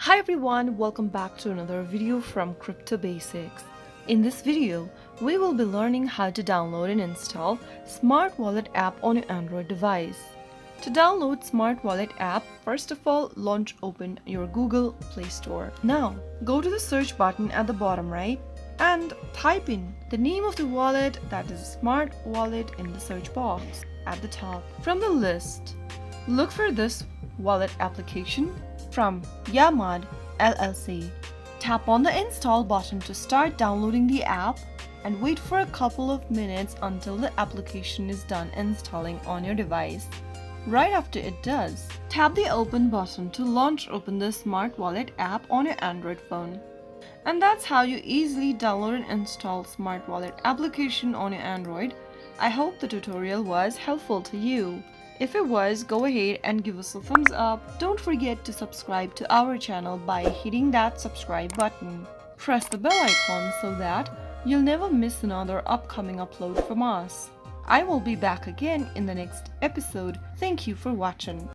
Hi everyone, welcome back to another video from Crypto Basics. In this video, we will be learning how to download and install Smart Wallet app on your Android device. To download Smart Wallet app, first of all, open your Google Play Store. Now, go to the search button at the bottom right and type in the name of the wallet, that is Smart Wallet, in the search box at the top. From the list, look for this wallet application from Yamad LLC. Tap on the install button to start downloading the app and wait for a couple of minutes until the application is done installing on your device. Right after it does, tap the open button to open the Smart Wallet app on your Android phone. And that's how you easily download and install Smart Wallet application on your Android. I hope the tutorial was helpful to you. If it was, go ahead and give us a thumbs up. Don't forget to subscribe to our channel by hitting that subscribe button. Press the bell icon so that you'll never miss another upcoming upload from us. I will be back again in the next episode. Thank you for watching.